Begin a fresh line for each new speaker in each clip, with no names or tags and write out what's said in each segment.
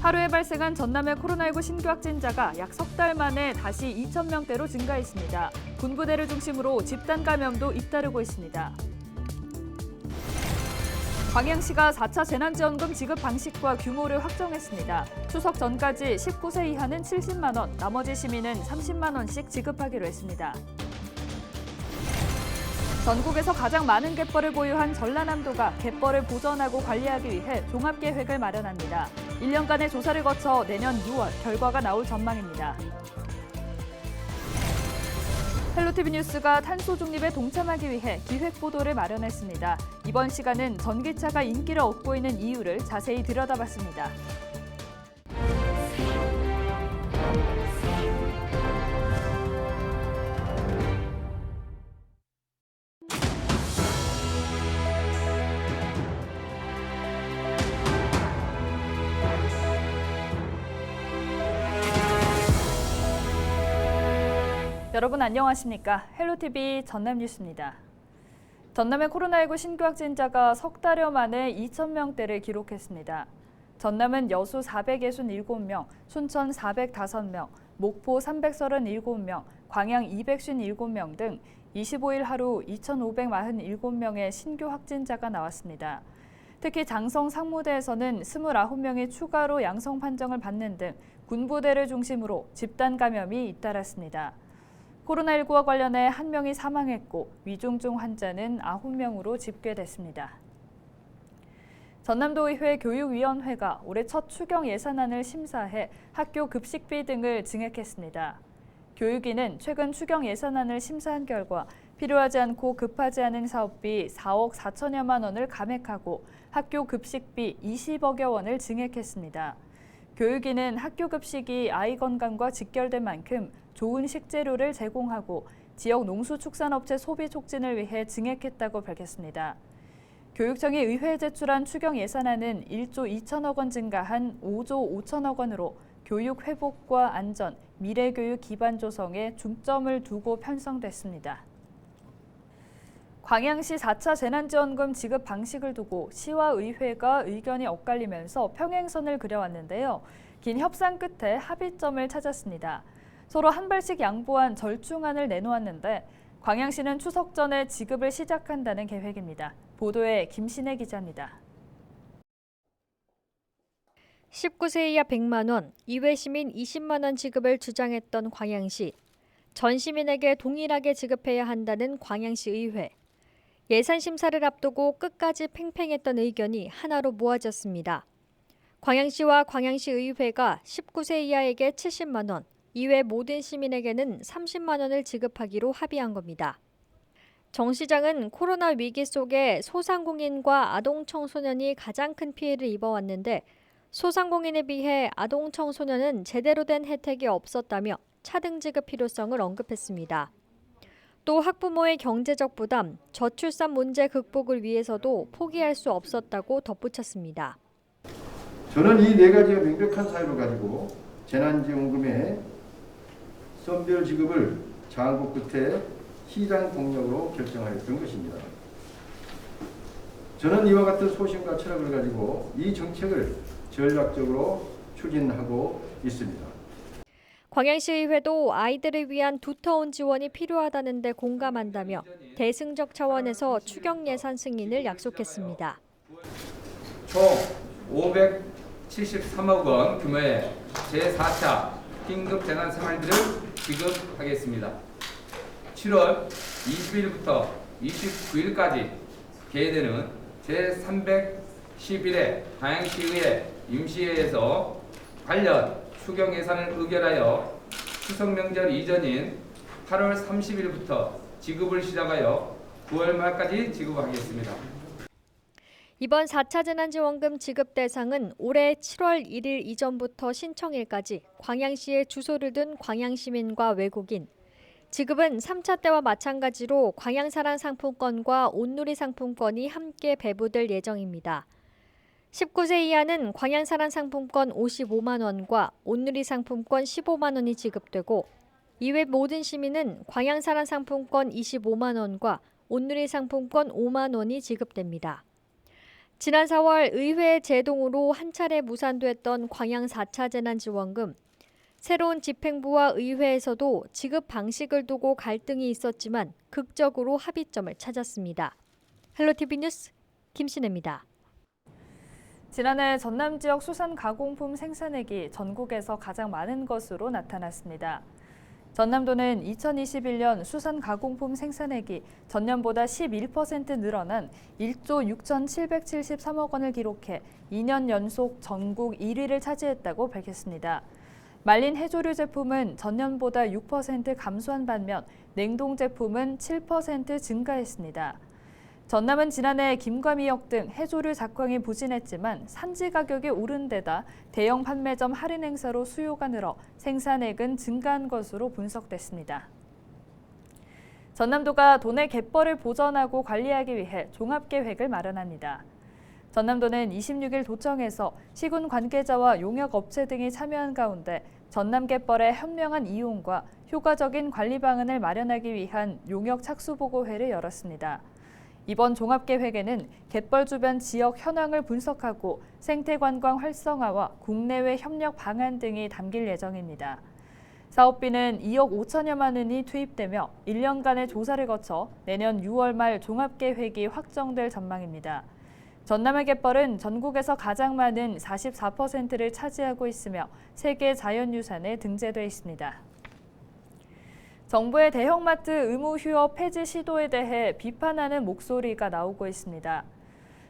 하루에 발생한 전남의 코로나19 신규 확진자가 약 석 달 만에 다시 2,000명대로 증가했습니다. 군부대를 중심으로 집단 감염도 잇따르고 있습니다. 광양시가 4차 재난지원금 지급 방식과 규모를 확정했습니다. 추석 전까지 19세 이하는 70만 원, 나머지 시민은 30만 원씩 지급하기로 했습니다. 전국에서 가장 많은 갯벌을 보유한 전라남도가 갯벌을 보전하고 관리하기 위해 종합계획을 마련합니다. 1년간의 조사를 거쳐 내년 6월 결과가 나올 전망입니다. 헬로티비 뉴스가 탄소 중립에 동참하기 위해 기획보도를 마련했습니다. 이번 시간은 전기차가 인기를 얻고 있는 이유를 자세히 들여다봤습니다. 여러분 안녕하십니까? 헬로티비 전남뉴스입니다. 전남의 코로나19 신규 확진자가 석 달여 만에 2,000명대를 기록했습니다. 전남은 여수 467명, 순천 405명, 목포 337명, 광양 257명 등 25일 하루 2,547명의 신규 확진자가 나왔습니다. 특히 장성 상무대에서는 29명이 추가로 양성 판정을 받는 등 군부대를 중심으로 집단 감염이 잇따랐습니다. 코로나19와 관련해 1명이 사망했고 위중증 환자는 9명으로 집계됐습니다. 전남도의회 교육위원회가 올해 첫 추경 예산안을 심사해 학교 급식비 등을 증액했습니다. 교육위는 최근 추경 예산안을 심사한 결과 필요하지 않고 급하지 않은 사업비 4억 4천여만 원을 감액하고 학교 급식비 20억여 원을 증액했습니다. 교육위는 학교 급식이 아이 건강과 직결된 만큼 좋은 식재료를 제공하고 지역 농수축산업체 소비 촉진을 위해 증액했다고 밝혔습니다. 교육청이 의회에 제출한 추경 예산안은 1조 2천억 원 증가한 5조 5천억 원으로 교육 회복과 안전, 미래교육 기반 조성에 중점을 두고 편성됐습니다. 광양시 4차 재난지원금 지급 방식을 두고 시와 의회가 의견이 엇갈리면서 평행선을 그려왔는데요. 긴 협상 끝에 합의점을 찾았습니다. 서로 한 발씩 양보한 절충안을 내놓았는데 광양시는 추석 전에 지급을 시작한다는 계획입니다. 보도에 김신혜 기자입니다.
19세 이하 100만 원, 이외 시민 20만 원 지급을 주장했던 광양시. 전 시민에게 동일하게 지급해야 한다는 광양시 의회. 예산 심사를 앞두고 끝까지 팽팽했던 의견이 하나로 모아졌습니다. 광양시와 광양시 의회가 19세 이하에게 70만 원, 이외 모든 시민에게는 30만 원을 지급하기로 합의한 겁니다. 정 시장은 코로나 위기 속에 소상공인과 아동 청소년이 가장 큰 피해를 입어왔는데 소상공인에 비해 아동 청소년은 제대로 된 혜택이 없었다며 차등 지급 필요성을 언급했습니다. 또 학부모의 경제적 부담, 저출산 문제 극복을 위해서도 포기할 수 없었다고 덧붙였습니다.
저는 이 네 가지가 명백한 사유를 가지고 재난지원금의 선별 지급을 장고 끝에 시장 공약으로 결정하였던 것입니다. 저는 이와 같은 소신과 철학을 가지고 이 정책을 전략적으로 추진하고 있습니다.
광양시의회도 아이들을 위한 두터운 지원이 필요하다는 데 공감한다며 대승적 차원에서 추경 예산 승인을 약속했습니다.
총 573억 원 규모의 제4차 긴급 재난 생활비를 지급하겠습니다. 7월 20일부터 29일까지 개회되는 제311회 광양시의회 임시회에서 관련 추경 예산을 의결하여 추석 명절 이전인 8월 30일부터 지급을 시작하여 9월 말까지 지급하겠습니다.
이번 4차 재난지원금 지급 대상은 올해 7월 1일 이전부터 신청일까지 광양시에 주소를 둔 광양시민과 외국인. 지급은 3차 때와 마찬가지로 광양사랑 상품권과 온누리 상품권이 함께 배부될 예정입니다. 19세 이하는 광양사랑 상품권 55만 원과 온누리 상품권 15만 원이 지급되고 이외 모든 시민은 광양사랑 상품권 25만 원과 온누리 상품권 5만 원이 지급됩니다. 지난 4월 의회 제동으로 한 차례 무산됐던 광양 4차 재난지원금. 새로운 집행부와 의회에서도 지급 방식을 두고 갈등이 있었지만 극적으로 합의점을 찾았습니다. 헬로티비 뉴스 김신혜입니다.
지난해 전남 지역 수산 가공품 생산액이 전국에서 가장 많은 것으로 나타났습니다. 전남도는 2021년 수산 가공품 생산액이 전년보다 11% 늘어난 1조 6,773억 원을 기록해 2년 연속 전국 1위를 차지했다고 밝혔습니다. 말린 해조류 제품은 전년보다 6% 감소한 반면 냉동 제품은 7% 증가했습니다. 전남은 지난해 김과미역 등 해조류 작황이 부진했지만 산지 가격이 오른 데다 대형 판매점 할인 행사로 수요가 늘어 생산액은 증가한 것으로 분석됐습니다. 전남도가 도내 갯벌을 보전하고 관리하기 위해 종합계획을 마련합니다. 전남도는 26일 도청에서 시군 관계자와 용역업체 등이 참여한 가운데 전남 갯벌의 현명한 이용과 효과적인 관리 방안을 마련하기 위한 용역 착수보고회를 열었습니다. 이번 종합계획에는 갯벌 주변 지역 현황을 분석하고 생태관광 활성화와 국내외 협력 방안 등이 담길 예정입니다. 사업비는 2억 5천여만 원이 투입되며 1년간의 조사를 거쳐 내년 6월 말 종합계획이 확정될 전망입니다. 전남의 갯벌은 전국에서 가장 많은 44%를 차지하고 있으며 세계 자연유산에 등재돼 있습니다. 정부의 대형마트 의무 휴업 폐지 시도에 대해 비판하는 목소리가 나오고 있습니다.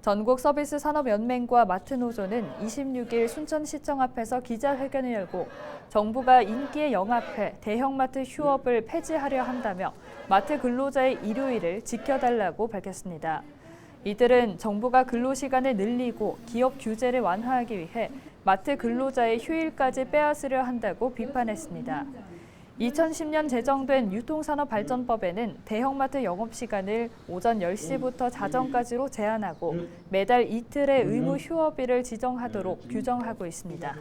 전국서비스산업연맹과 마트노조는 26일 순천시청 앞에서 기자회견을 열고 정부가 인기에 영합해 대형마트 휴업을 폐지하려 한다며 마트 근로자의 일요일을 지켜달라고 밝혔습니다. 이들은 정부가 근로시간을 늘리고 기업 규제를 완화하기 위해 마트 근로자의 휴일까지 빼앗으려 한다고 비판했습니다. 2010년 제정된 유통산업발전법에는 대형마트 영업시간을 오전 10시부터 자정까지로 제한하고 매달 이틀의 의무 휴업일을 지정하도록 규정하고 있습니다.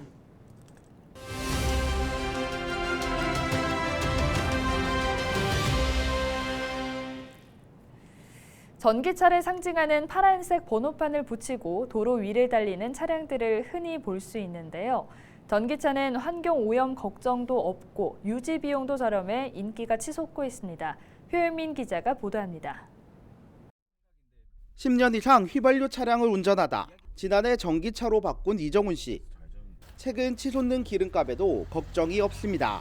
전기차를 상징하는 파란색 번호판을 붙이고 도로 위를 달리는 차량들을 흔히 볼 수 있는데요. 전기차는 환경 오염 걱정도 없고 유지 비용도 저렴해 인기가 치솟고 있습니다. 표현민 기자가 보도합니다.
10년 이상 휘발유 차량을 운전하다 지난해 전기차로 바꾼 이정훈 씨. 최근 치솟는 기름값에도 걱정이 없습니다.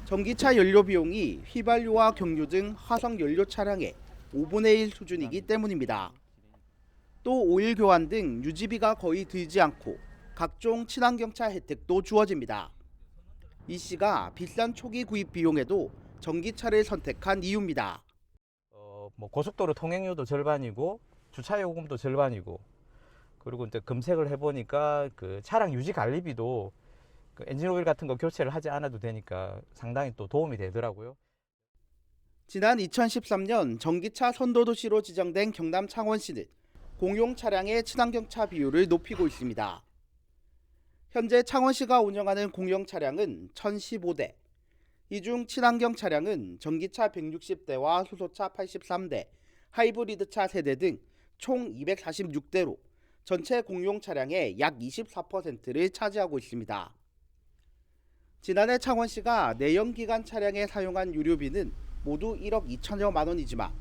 전기차 연료 비용이 휘발유와 경유 등 화석 연료 차량의 5분의 1 수준이기 때문입니다. 또 오일 교환 등 유지비가 거의 들지 않고 각종 친환경차 혜택도 주어집니다. 이 씨가 비싼 초기 구입 비용에도 전기차를 선택한 이유입니다.
고속도로 통행료도 절반이고 주차 요금도 절반이고, 그리고 이제 검색을 해보니까 그 차량 유지 관리비도 그 엔진 오일 같은 거 교체를 하지 않아도 되니까 상당히 또 도움이 되더라고요.
지난 2013년 전기차 선도도시로 지정된 경남 창원시는 공용 차량의 친환경차 비율을 높이고 있습니다. 현재 창원시가 운영하는 공용 차량은 1015대, 이 중 친환경 차량은 전기차 160대와 수소차 83대, 하이브리드차 세대 등 총 246대로 전체 공용 차량의 약 24%를 차지하고 있습니다. 지난해 창원시가 내연기관 차량에 사용한 유류비는 모두 1억 2천여만 원이지만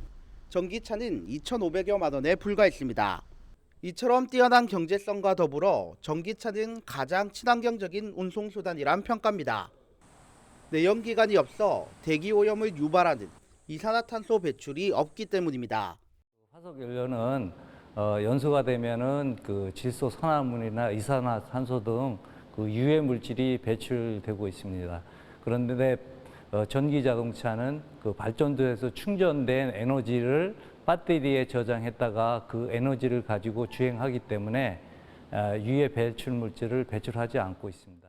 전기차는 2,500여만 원에 불과했습니다. 이처럼 뛰어난 경제성과 더불어 전기차는 가장 친환경적인 운송수단이란 평가입니다. 내연기관이 없어 대기오염을 유발하는 이산화탄소 배출이 없기 때문입니다.
화석 연료는 연소가 되면은 그 질소 산화물이나 이산화탄소 등 그 유해 물질이 배출되고 있습니다. 그런데 전기 자동차는 그 발전소에서 충전된 에너지를 배터리에 저장했다가 그 에너지를 가지고 주행하기 때문에 유해 배출 물질을 배출하지 않고 있습니다.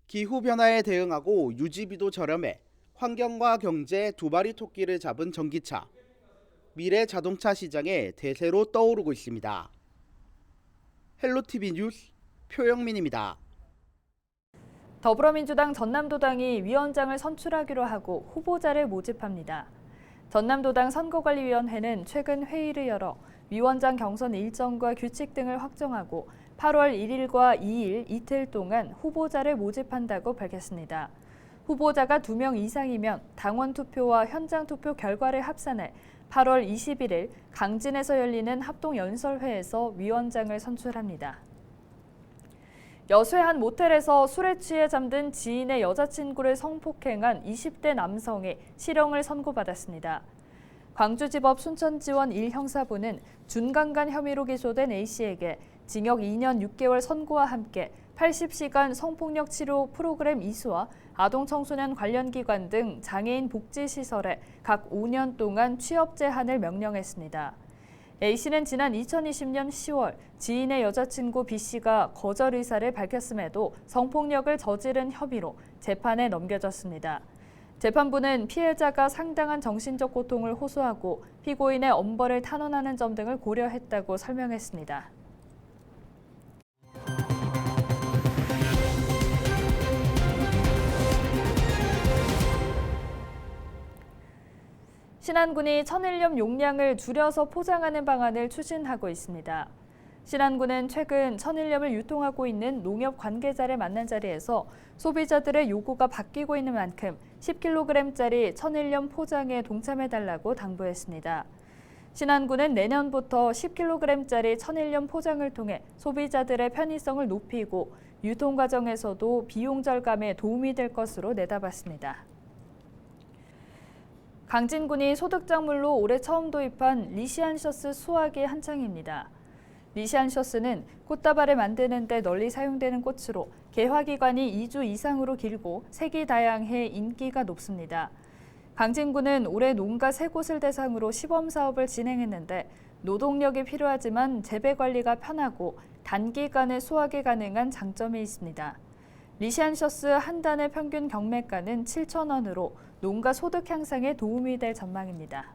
기후 변화에 대응하고 유지비도 저렴해 환경과 경제 두 마리 토끼를 잡은 전기차. 미래 자동차 시장의 대세로 떠오르고 있습니다. 헬로티비 뉴스 표영민입니다.
더불어민주당 전남도당이 위원장을 선출하기로 하고 후보자를 모집합니다. 전남도당 선거관리위원회는 최근 회의를 열어 위원장 경선 일정과 규칙 등을 확정하고 8월 1일과 2일 이틀 동안 후보자를 모집한다고 밝혔습니다. 후보자가 2명 이상이면 당원 투표와 현장 투표 결과를 합산해 8월 21일 강진에서 열리는 합동연설회에서 위원장을 선출합니다. 여수의 한 모텔에서 술에 취해 잠든 지인의 여자친구를 성폭행한 20대 남성이 실형을 선고받았습니다. 광주지법 순천지원 1형사부는 준강간 혐의로 기소된 A씨에게 징역 2년 6개월 선고와 함께 80시간 성폭력 치료 프로그램 이수와 아동청소년 관련 기관 등 장애인 복지시설에 각 5년 동안 취업 제한을 명령했습니다. A씨는 지난 2020년 10월 지인의 여자친구 B씨가 거절 의사를 밝혔음에도 성폭력을 저지른 혐의로 재판에 넘겨졌습니다. 재판부는 피해자가 상당한 정신적 고통을 호소하고 피고인의 엄벌을 탄원하는 점 등을 고려했다고 설명했습니다. 신안군이 천일염 용량을 줄여서 포장하는 방안을 추진하고 있습니다. 신안군은 최근 천일염을 유통하고 있는 농협 관계자를 만난 자리에서 소비자들의 요구가 바뀌고 있는 만큼 10kg짜리 천일염 포장에 동참해달라고 당부했습니다. 신안군은 내년부터 10kg짜리 천일염 포장을 통해 소비자들의 편의성을 높이고 유통 과정에서도 비용 절감에 도움이 될 것으로 내다봤습니다. 강진군이 소득작물로 올해 처음 도입한 리시안셔스 수확이 한창입니다. 리시안셔스는 꽃다발을 만드는 데 널리 사용되는 꽃으로 개화기간이 2주 이상으로 길고 색이 다양해 인기가 높습니다. 강진군은 올해 농가 3곳을 대상으로 시범 사업을 진행했는데 노동력이 필요하지만 재배 관리가 편하고 단기간에 수확이 가능한 장점이 있습니다. 리시안셔스 한 단의 평균 경매가는 7,000원으로 농가 소득 향상에 도움이 될 전망입니다.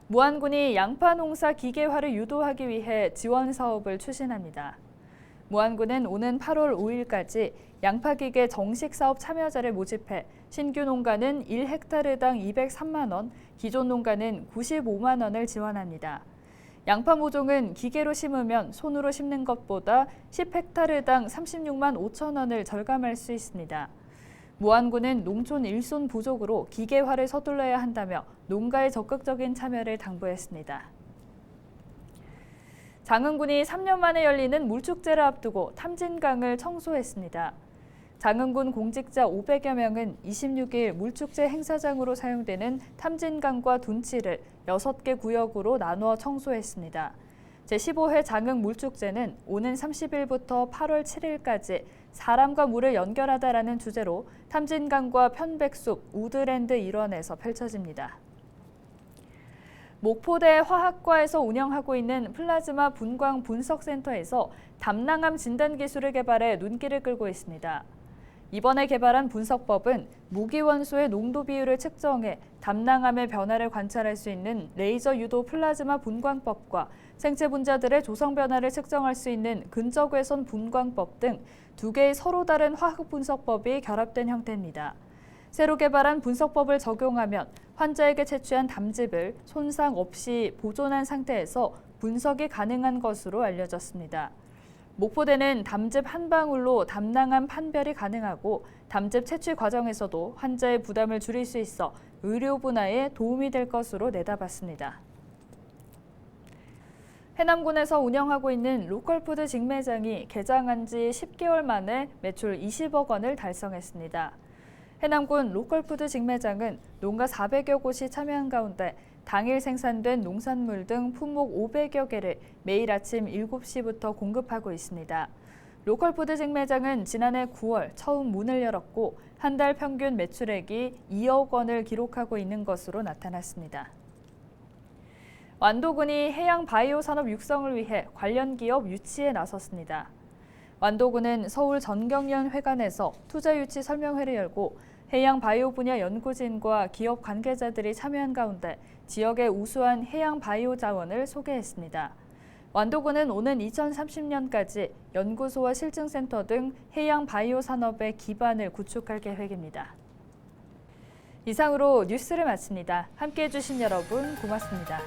무안군이 양파 농사 기계화를 유도하기 위해 지원 사업을 추진합니다. 무안군은 오는 8월 5일까지 양파기계 정식 사업 참여자를 모집해 신규 농가는 1헥타르당 203만 원, 기존 농가는 95만 원을 지원합니다. 양파 모종은 기계로 심으면 손으로 심는 것보다 10헥타르당 36만 5천 원을 절감할 수 있습니다. 무안군은 농촌 일손 부족으로 기계화를 서둘러야 한다며 농가의 적극적인 참여를 당부했습니다. 장흥군이 3년 만에 열리는 물축제를 앞두고 탐진강을 청소했습니다. 장흥군 공직자 500여 명은 26일 물축제 행사장으로 사용되는 탐진강과 둔치를 6개 구역으로 나누어 청소했습니다. 제15회 장흥 물축제는 오는 30일부터 8월 7일까지 사람과 물을 연결하다라는 주제로 탐진강과 편백숲, 우드랜드 일원에서 펼쳐집니다. 목포대 화학과에서 운영하고 있는 플라즈마 분광 분석센터에서 담낭암 진단 기술을 개발해 눈길을 끌고 있습니다. 이번에 개발한 분석법은 무기원소의 농도 비율을 측정해 담낭암의 변화를 관찰할 수 있는 레이저 유도 플라즈마 분광법과 생체 분자들의 조성 변화를 측정할 수 있는 근적외선 분광법 등 2개의 서로 다른 화학 분석법이 결합된 형태입니다. 새로 개발한 분석법을 적용하면 환자에게 채취한 담즙을 손상 없이 보존한 상태에서 분석이 가능한 것으로 알려졌습니다. 목포대는 담즙 한 방울로 담낭암 판별이 가능하고 담즙 채취 과정에서도 환자의 부담을 줄일 수 있어 의료 분야에 도움이 될 것으로 내다봤습니다. 해남군에서 운영하고 있는 로컬푸드 직매장이 개장한 지 10개월 만에 매출 20억 원을 달성했습니다. 해남군 로컬푸드 직매장은 농가 400여 곳이 참여한 가운데 당일 생산된 농산물 등 품목 500여 개를 매일 아침 7시부터 공급하고 있습니다. 로컬푸드 직매장은 지난해 9월 처음 문을 열었고 한 달 평균 매출액이 2억 원을 기록하고 있는 것으로 나타났습니다. 완도군이 해양 바이오 산업 육성을 위해 관련 기업 유치에 나섰습니다. 완도군은 서울 전경련 회관에서 투자 유치 설명회를 열고 해양 바이오 분야 연구진과 기업 관계자들이 참여한 가운데 지역의 우수한 해양 바이오 자원을 소개했습니다. 완도군은 오는 2030년까지 연구소와 실증센터 등 해양 바이오 산업의 기반을 구축할 계획입니다. 이상으로 뉴스를 마칩니다. 함께해 주신 여러분 고맙습니다.